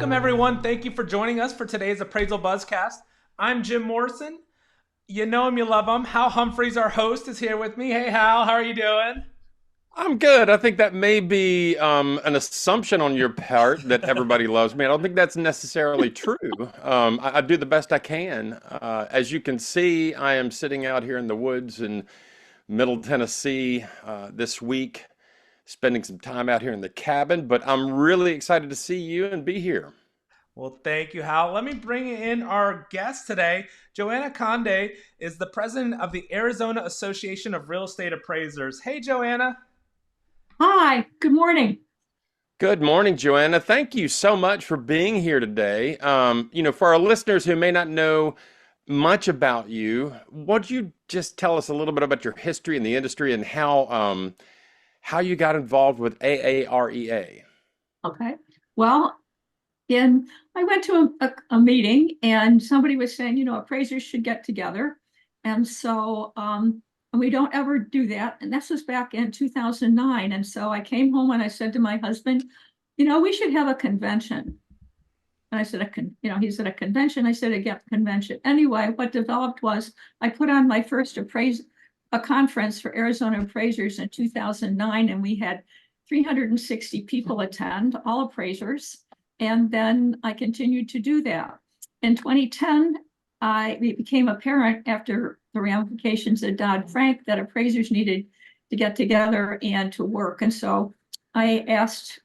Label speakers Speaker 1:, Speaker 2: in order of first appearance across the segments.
Speaker 1: Welcome, everyone. Thank you for joining us for today's Appraisal Buzzcast. I'm Jim Morrison. You know him, you love him. Hal Humphreys, our host, is here with me. Hey, Hal, how are you doing?
Speaker 2: I'm good. I think that may be an assumption on your part that everybody loves me. I don't think that's necessarily true. I do the best I can. As you can see, I am sitting out here in the woods in Middle Tennessee this week, spending some time out here in the cabin, but I'm really excited to see you and be here.
Speaker 1: Well, thank you, Hal. Let me bring in our guest today. Joanna Conde is the president of the Arizona Association of Real Estate Appraisers. Hey, Joanna.
Speaker 3: Hi, good morning.
Speaker 2: Good morning, Joanna. Thank you so much for being here today. For our listeners who may not know much about you, would you just tell us a little bit about your history in the industry and how you got involved with AAREA?
Speaker 3: Okay. Well, in I went to a meeting and somebody was saying, appraisers should get together. And so and we don't ever do that. And this was back in 2009. And so I came home and I said to my husband, we should have a convention. And I said, he said, a convention. I said, a convention. Anyway, what developed was I put on my first a conference for Arizona appraisers in 2009, and we had 360 people attend, all appraisers. And then I continued to do that. In 2010, it became apparent after the ramifications of Dodd-Frank that appraisers needed to get together and to work. And so I asked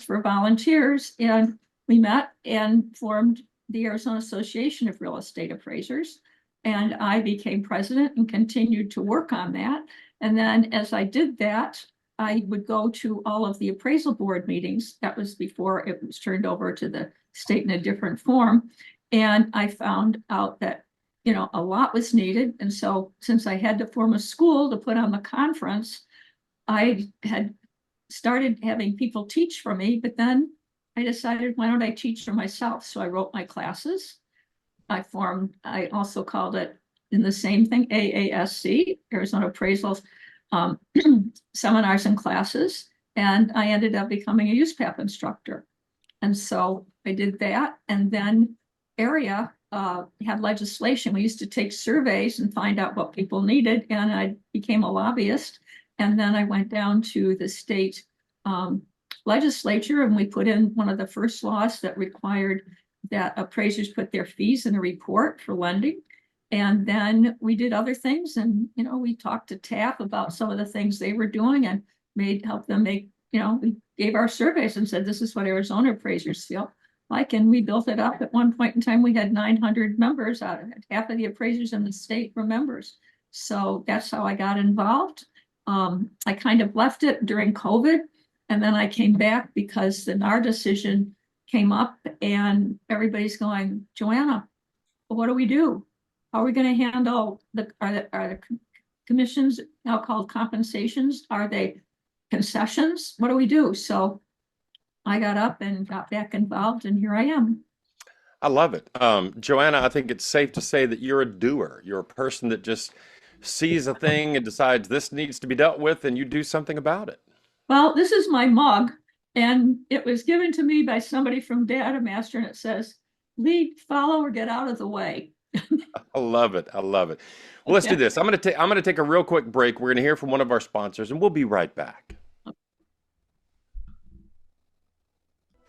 Speaker 3: for volunteers, and we met and formed the Arizona Association of Real Estate Appraisers. And I became president and continued to work on that. And then as I did that, I would go to all of the appraisal board meetings. That was before it was turned over to the state in a different form. And I found out that, a lot was needed. And so since I had to form a school to put on the conference, I had started having people teach for me, but then I decided, why don't I teach for myself? So I wrote my classes. I also called it in the same thing, AASC, Arizona Appraisals, seminars and classes. And I ended up becoming a USPAP instructor. And so I did that. And then AAREA had legislation. We used to take surveys and find out what people needed. And I became a lobbyist. And then I went down to the state legislature, and we put in one of the first laws that required that appraisers put their fees in a report for lending. And then we did other things, and we talked to TAP about some of the things they were doing and help them make, we gave our surveys and said, this is what Arizona appraisers feel like. And we built it up. At one point in time, we had 900 members out of it. Half of the appraisers in the state were members. So that's how I got involved. I kind of left it during COVID. And then I came back because the NAR decision came up and everybody's going, Joanna, what do we do? How are we going to handle are the commissions now called compensations? Are they concessions? What do we do? So I got up and got back involved, and here I am.
Speaker 2: I love it. Joanna, I think it's safe to say that you're a doer. You're a person that just sees a thing and decides this needs to be dealt with, and you do something about it.
Speaker 3: Well, this is my mug, and it was given to me by somebody from Data Master, and it says, lead, follow, or get out of the way.
Speaker 2: I love it. I love it. Well, let's do this. I'm gonna take a real quick break. We're gonna hear from one of our sponsors, and we'll be right back.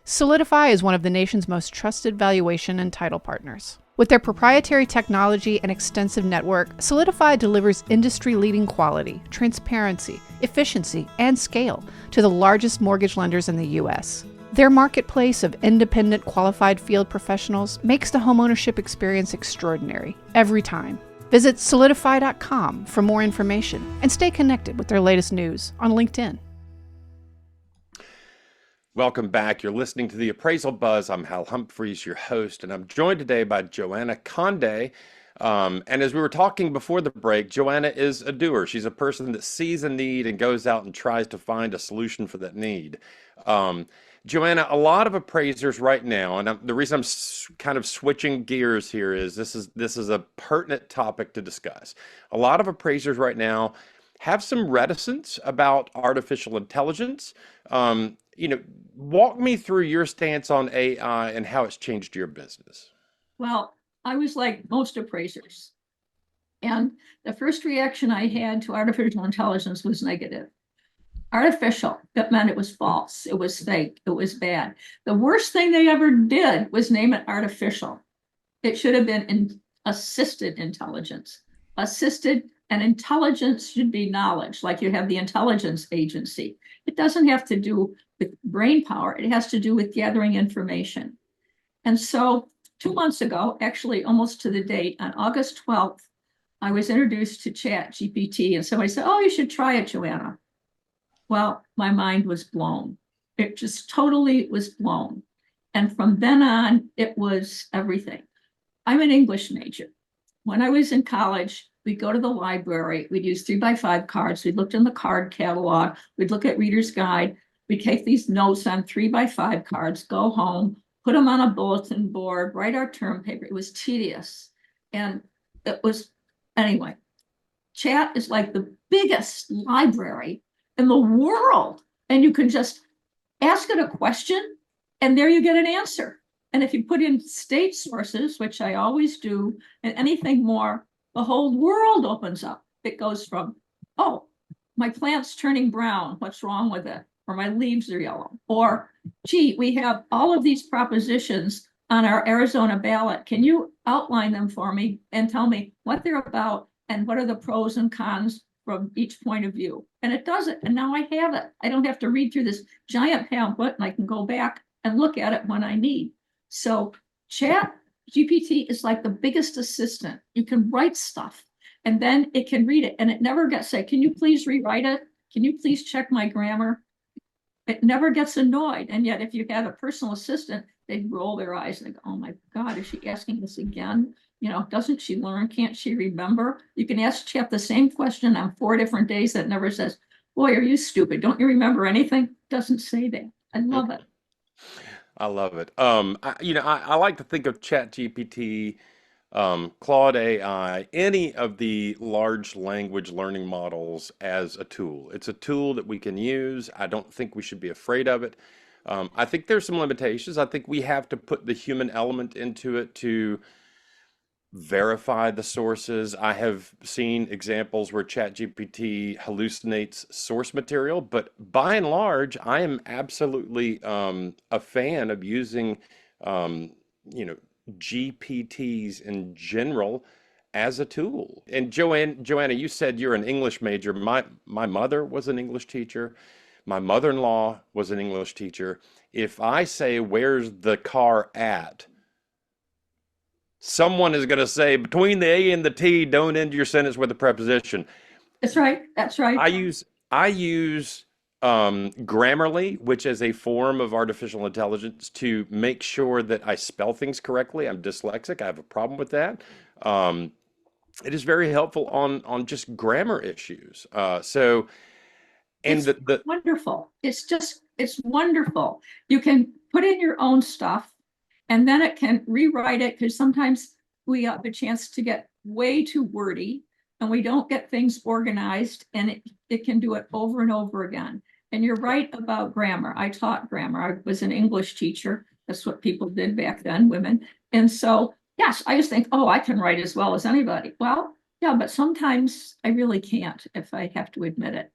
Speaker 4: Solidifi is one of the nation's most trusted valuation and title partners. With their proprietary technology and extensive network, Solidifi delivers industry-leading quality, transparency, efficiency, and scale to the largest mortgage lenders in the U.S. Their marketplace of independent qualified field professionals makes the homeownership experience extraordinary every time. Visit solidifi.com for more information and stay connected with their latest news on LinkedIn.
Speaker 2: Welcome back. You're listening to the Appraisal Buzz. I'm Hal Humphreys, your host, and I'm joined today by Joanna Conde. And as we were talking before the break, Joanna is a doer. She's a person that sees a need and goes out and tries to find a solution for that need. Joanna, a lot of appraisers right now, and the reason I'm kind of switching gears here is this is a pertinent topic to discuss. A lot of appraisers right now have some reticence about artificial intelligence. walk me through your stance on AI and how it's changed your business.
Speaker 3: Well, I was like most appraisers. And the first reaction I had to artificial intelligence was negative. Artificial, that meant it was false, it was fake, it was bad. The worst thing they ever did was name it artificial. It should have been assisted intelligence. Assisted and intelligence should be knowledge, like you have the intelligence agency. It doesn't have to do with brain power, it has to do with gathering information. And so 2 months ago, actually almost to the date, on August 12th, I was introduced to ChatGPT, and somebody said, "Oh, you should try it, Joanna." Well, my mind was blown. It just totally was blown. And from then on, it was everything. I'm an English major. When I was in college, we'd go to the library, we'd use 3x5 cards, we'd look in the card catalog, we'd look at Reader's Guide, we'd take these notes on 3x5 cards, go home, put them on a bulletin board, write our term paper. It was tedious. And it was, anyway, Chat is like the biggest library in the world. And you can just ask it a question and there you get an answer. And if you put in state sources, which I always do, and anything more, the whole world opens up. It goes from, oh, my plant's turning brown, what's wrong with it? Or my leaves are yellow. Or, gee, we have all of these propositions on our Arizona ballot. Can you outline them for me and tell me what they're about and what are the pros and cons from each point of view? And it does it. And now I have it. I don't have to read through this giant pamphlet, and I can go back and look at it when I need. So ChatGPT is like the biggest assistant. You can write stuff and then it can read it, and it never gets say, "Can you please rewrite it? Can you please check my grammar?" It never gets annoyed. And yet if you had a personal assistant, they'd roll their eyes and go, "Oh my God, is she asking this again? Doesn't she learn? Can't she remember?" You can ask Chat the same question on 4 different days that never says, "Boy, are you stupid? Don't you remember anything?" It doesn't say that. I love it.
Speaker 2: I love it. I like to think of ChatGPT, Claude AI, any of the large language learning models as a tool. It's a tool that we can use. I don't think we should be afraid of it. I think there's some limitations. I think we have to put the human element into it to verify the sources. I have seen examples where ChatGPT hallucinates source material, but by and large, I am absolutely a fan of using, GPTs in general as a tool. And Joanna, you said you're an English major. My mother was an English teacher. My mother-in-law was an English teacher. If I say, "Where's the car at?" someone is going to say, "Between the A and the T, don't end your sentence with a preposition."
Speaker 3: That's right. That's right.
Speaker 2: I use Grammarly, which is a form of artificial intelligence, to make sure that I spell things correctly. I'm dyslexic. I have a problem with that. It is very helpful on just grammar issues.
Speaker 3: It's wonderful. It's wonderful. You can put in your own stuff and then it can rewrite it, because sometimes we have a chance to get way too wordy and we don't get things organized, and it can do it over and over again. And you're right about grammar. I taught grammar. I was an English teacher. That's what people did back then, women. And so, yes, I just think, oh, I can write as well as anybody. Well, yeah, but sometimes I really can't, if I have to admit it.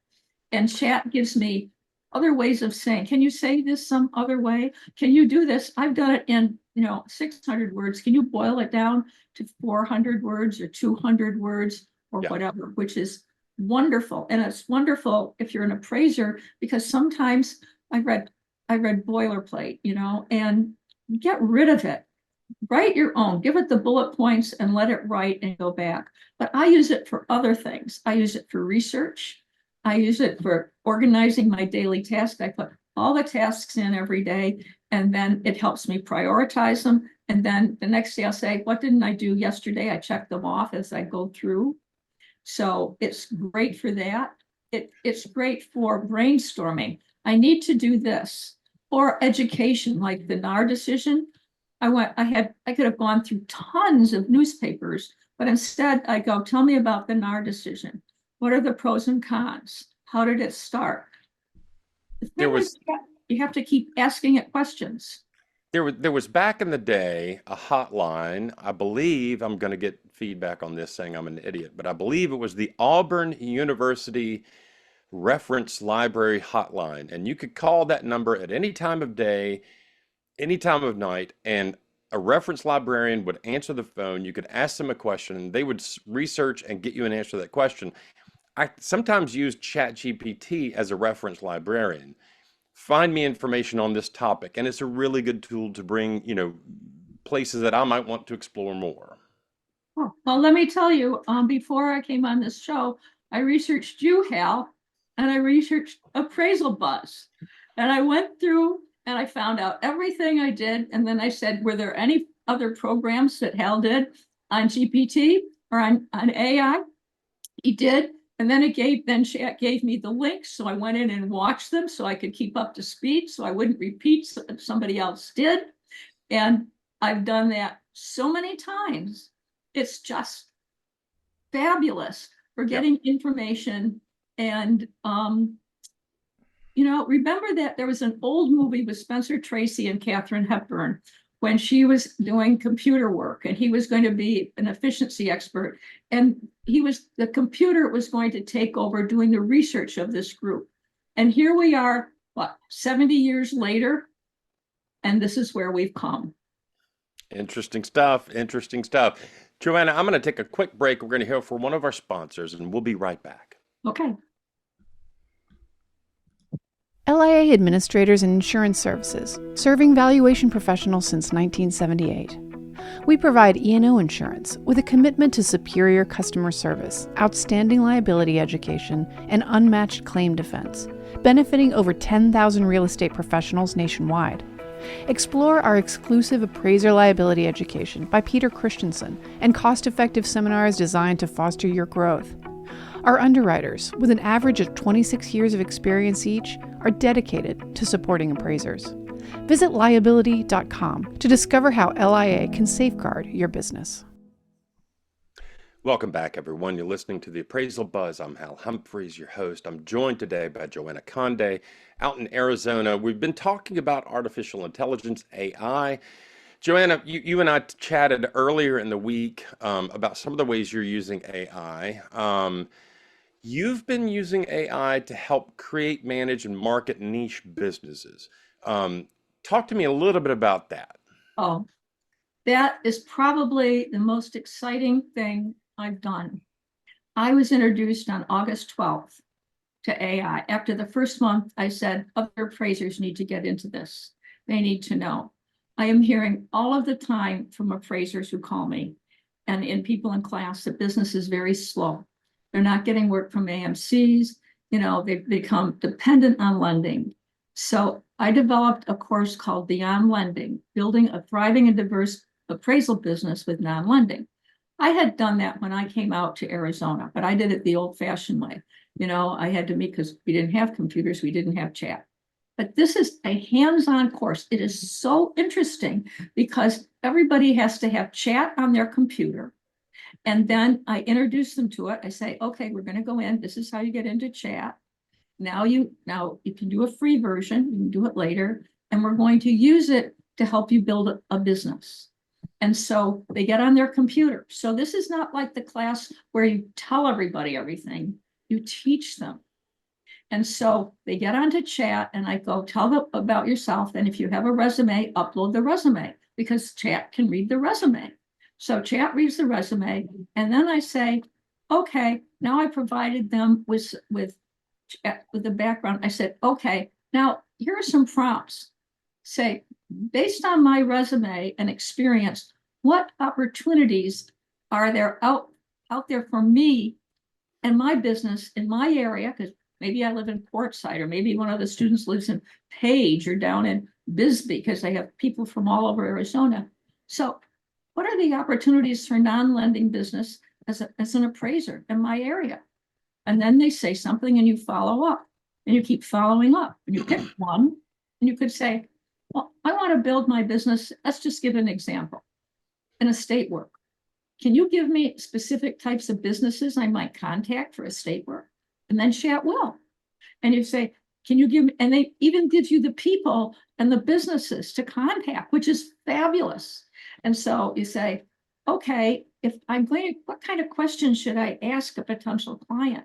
Speaker 3: And Chat gives me other ways of saying, "Can you say this some other way? Can you do this? I've done it in 600 words. Can you boil it down to 400 words or 200 words or whatever?" Which is wonderful. And it's wonderful if you're an appraiser, because sometimes I read boilerplate, and get rid of it. Write your own, give it the bullet points and let it write and go back. But I use it for other things. I use it for research. I use it for organizing my daily tasks. I put all the tasks in every day, and then it helps me prioritize them. And then the next day I'll say, "What didn't I do yesterday?" I check them off as I go through. So it's great for that. It's great for brainstorming. I need to do this. Or education, like the NAR decision. I could have gone through tons of newspapers, but instead I go, "Tell me about the NAR decision. What are the pros and cons? How did it start?"
Speaker 2: There was
Speaker 3: you have to keep asking it questions.
Speaker 2: There was back in the day a hotline. I believe I'm going to get feedback on this saying I'm an idiot, but I believe it was the Auburn University Reference Library Hotline. And you could call that number at any time of day, any time of night, and a reference librarian would answer the phone. You could ask them a question, and they would research and get you an answer to that question. I sometimes use ChatGPT as a reference librarian. Find me information on this topic, and it's a really good tool to bring, places that I might want to explore more.
Speaker 3: Oh, well, let me tell you, before I came on this show, I researched you, Hal, and I researched Appraisal Buzz. And I went through and I found out everything I did. And then I said, were there any other programs that Hal did on GPT or on AI? He did. And then Chat gave me the links. So I went in and watched them so I could keep up to speed so I wouldn't repeat what somebody else did. And I've done that so many times. It's just fabulous for getting information. And, remember that there was an old movie with Spencer Tracy and Katharine Hepburn when she was doing computer work, and he was going to be an efficiency expert. And the computer was going to take over doing the research of this group. And here we are, 70 years later, and this is where we've come.
Speaker 2: Interesting stuff. Interesting stuff. Joanna, I'm going to take a quick break. We're going to hear from one of our sponsors, and we'll be right back.
Speaker 3: Okay.
Speaker 4: LIA Administrators and Insurance Services, serving valuation professionals since 1978. We provide E&O insurance with a commitment to superior customer service, outstanding liability education, and unmatched claim defense, benefiting over 10,000 real estate professionals nationwide. Explore our exclusive appraiser liability education by Peter Christensen and cost-effective seminars designed to foster your growth. Our underwriters, with an average of 26 years of experience each, are dedicated to supporting appraisers. Visit liability.com to discover how LIA can safeguard your business.
Speaker 2: Welcome back, everyone. You're listening to the Appraisal Buzz. I'm Hal Humphreys, your host. I'm joined today by Joanna Conde out in Arizona. We've been talking about artificial intelligence, AI. Joanna, you and I chatted earlier in the week about some of the ways you're using AI. You've been using AI to help create, manage, and market niche businesses. Talk to me a little bit about that.
Speaker 3: Oh, that is probably the most exciting thing I've done. I was introduced on August 12th to AI. After the first month, I said, other appraisers need to get into this. They need to know. I am hearing all of the time from appraisers who call me and in people in class that business is very slow. They're not getting work from AMCs. They've become dependent on lending. So I developed a course called Beyond Lending, Building a Thriving and Diverse Appraisal Business with Non-Lending. I had done that when I came out to Arizona, but I did it the old-fashioned way. I had to meet because we didn't have computers, we didn't have chat. But this is a hands-on course. It is so interesting because everybody has to have chat on their computer. And then I introduce them to it. I say, okay, we're going to go in. This is how you get into chat. Now you can do a free version. You can do it later. And we're going to use it to help you build a business. And so they get on their computer. So this is not like the class where you tell everybody everything. You teach them. And so they get onto chat and I go, tell them about yourself. And if you have a resume, upload the resume because chat can read the resume. So chat reads the resume. And then I say, okay, now I provided them with the background. I said, okay, now here are some prompts. Say, based on my resume and experience, what opportunities are there out there for me and my business in my area? Because maybe I live in Portside, or maybe one of the students lives in Page or down in Bisbee, because they have people from all over Arizona. So what are the opportunities for non-lending business as an appraiser in my area? And then they say something and you follow up and you keep following up and you pick one and you could say, well, I want to build my business. Let's just give an example. In estate work. Can you give me specific types of businesses I might contact for estate work? And then chat will. And you say, can you give me, and they even give you the people and the businesses to contact, which is fabulous. And so you say, okay, if I'm going to, what kind of questions should I ask a potential client?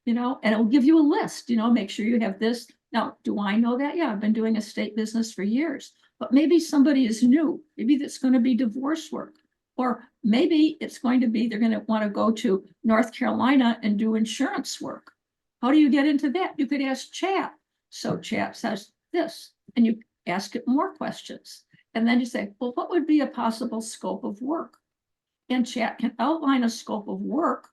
Speaker 3: And it will give you a list, make sure you have this. Now, do I know that? Yeah, I've been doing estate business for years, but maybe somebody is new. Maybe that's going to be divorce work, or maybe it's going to be, they're going to want to go to North Carolina and do insurance work. How do you get into that? You could ask Chat. So Chat says this, and you ask it more questions. And then you say, well, what would be a possible scope of work? And Chat can outline a scope of work.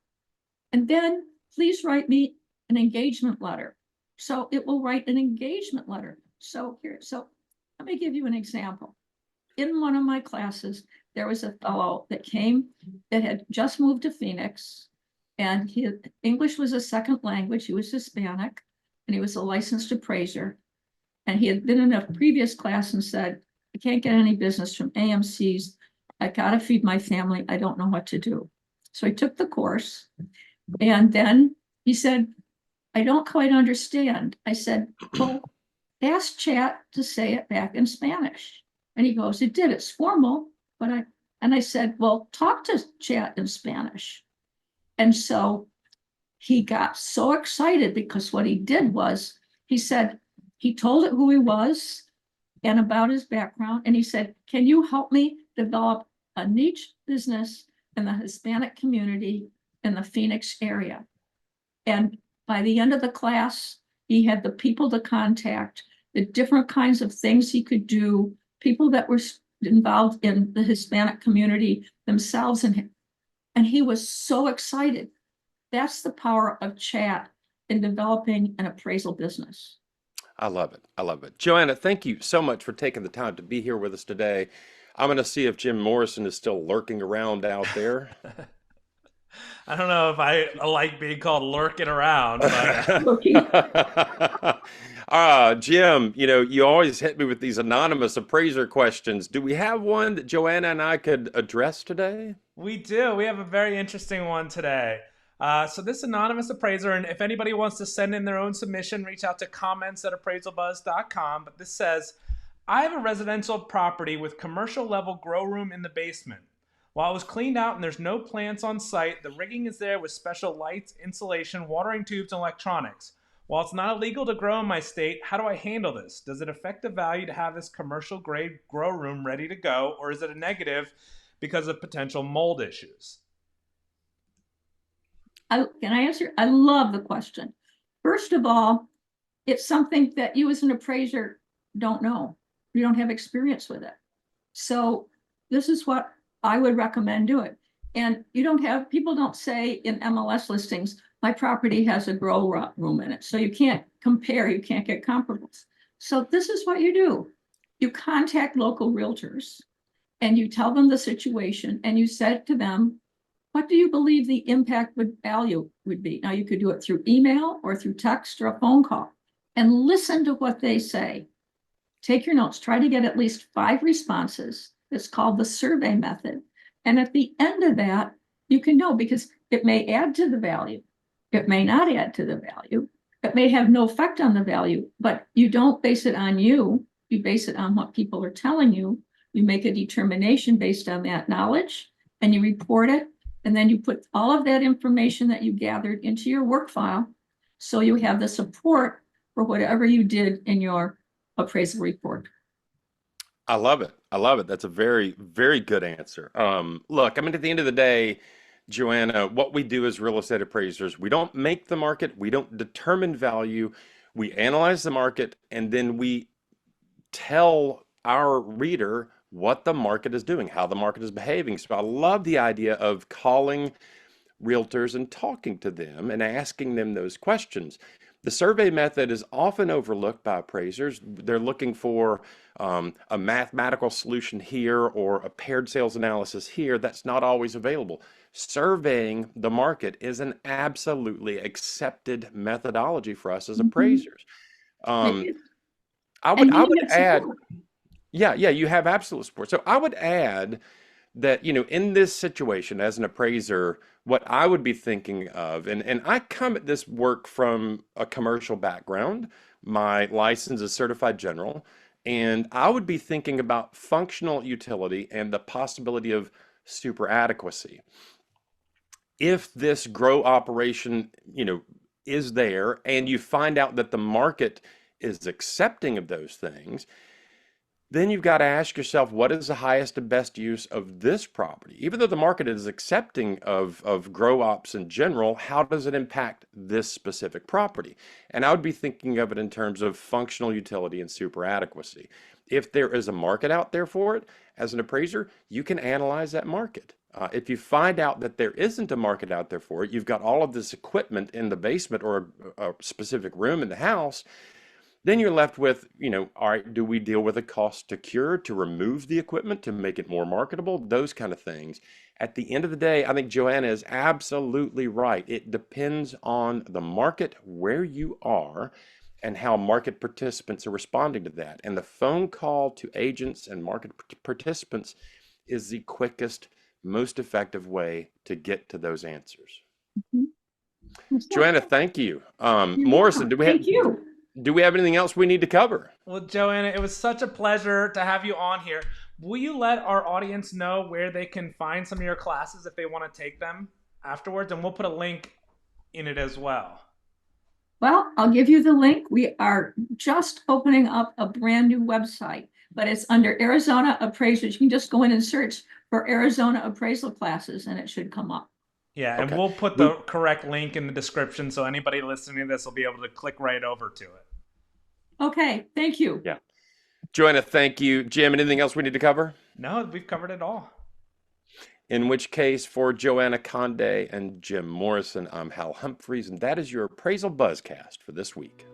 Speaker 3: And then please write me an engagement letter. So it will write an engagement letter. So let me give you an example. In one of my classes, there was a fellow that came that had just moved to Phoenix, and English was a second language. He was Hispanic, and he was a licensed appraiser. And he had been in a previous class and said, I can't get any business from AMCs. I got to feed my family. I don't know what to do. So he took the course, and then he said, I don't quite understand. I said, well, ask Chat to say it back in Spanish. And he goes, it did. It's formal. But I said, well, talk to Chat in Spanish. And so he got so excited, because what he did was, he said, he told it who he was and about his background. And he said, can you help me develop a niche business in the Hispanic community in the Phoenix area? And by the end of the class, he had the people to contact, the different kinds of things he could do, people that were involved in the Hispanic community themselves. And he was so excited. That's the power of Chat in developing an appraisal business.
Speaker 2: I love it. I love it. Joanna, thank you so much for taking the time to be here with us today. I'm going to see if Jim Morrison is still lurking around out there.
Speaker 1: I don't know if I like being called lurking around, but
Speaker 2: Jim, you always hit me with these anonymous appraiser questions. Do we have one that Joanna and I could address today?
Speaker 1: We do. We have a very interesting one today. So this anonymous appraiser, and if anybody wants to send in their own submission, reach out to comments@appraisalbuzz.com. But this says, I have a residential property with commercial level grow room in the basement. While it was cleaned out and there's no plants on site, the rigging is there with special lights, insulation, watering tubes, and electronics. While it's not illegal to grow in my state, how do I handle this? Does it affect the value to have this commercial grade grow room ready to go, or is it a negative because of potential mold issues?
Speaker 3: Can I answer? I love the question. First of all, it's something that you as an appraiser don't know. You don't have experience with it. So this is what I would recommend doing. And people don't say in MLS listings, my property has a grow room in it. So you can't compare, you can't get comparables. So this is what you do. You contact local realtors and you tell them the situation, and you said to them, what do you believe the impact value would be? Now you could do it through email or through text or a phone call, and listen to what they say. Take your notes, try to get at least 5 responses. It's called the survey method. And at the end of that, you can know, because it may add to the value. It may not add to the value. It may have no effect on the value, but you don't base it on you. You base it on what people are telling you. You make a determination based on that knowledge, and you report it. And then you put all of that information that you gathered into your work file, so you have the support for whatever you did in your appraisal report.
Speaker 2: I love it. I love it. That's a very, very good answer. Look, at the end of the day, Joanna, what we do as real estate appraisers, we don't make the market, we don't determine value, we analyze the market, and then we tell our reader what the market is doing, how the market is behaving. So I love the idea of calling realtors and talking to them and asking them those questions. The survey method is often overlooked by appraisers. They're looking for a mathematical solution here or a paired sales analysis here. That's not always available. Surveying the market is an absolutely accepted methodology for us as appraisers. I would add, yeah, you have absolute support. So I would add that, in this situation as an appraiser, what I would be thinking of, and I come at this work from a commercial background. My license is certified general, and I would be thinking about functional utility and the possibility of super adequacy. If this grow operation, is there, and you find out that the market is accepting of those things, then you've got to ask yourself, what is the highest and best use of this property? Even though the market is accepting of grow ops in general, how does it impact this specific property? And I would be thinking of it in terms of functional utility and super adequacy. If there is a market out there for it, as an appraiser, you can analyze that market. If you find out that there isn't a market out there for it, you've got all of this equipment in the basement or a specific room in the house, then you're left with, all right, do we deal with a cost to cure, to remove the equipment, to make it more marketable, those kind of things. At the end of the day, I think Joanna is absolutely right. It depends on the market, where you are, and how market participants are responding to that. And the phone call to agents and market participants is the quickest, most effective way to get to those answers.
Speaker 3: Mm-hmm.
Speaker 2: Joanna, thank you. Morrison,
Speaker 3: Thank you.
Speaker 2: Do we have anything else we need to cover?
Speaker 1: Well, Joanna, it was such a pleasure to have you on here. Will you let our audience know where they can find some of your classes if they want to take them afterwards? And we'll put a link in it as well.
Speaker 3: Well, I'll give you the link. We are just opening up a brand new website, but it's under Arizona Appraisers. You can just go in and search for Arizona appraisal classes and it should come up.
Speaker 1: Yeah, and
Speaker 2: Okay.
Speaker 1: we'll put the correct link in the description so anybody listening to this will be able to click right over to it.
Speaker 3: Okay, thank you.
Speaker 2: Yeah. Joanna, thank you. Jim, anything else we need to cover?
Speaker 1: No, we've covered it all.
Speaker 2: In which case, for Joanna Conde and Jim Morrison, I'm Hal Humphreys, and that is your Appraisal Buzzcast for this week.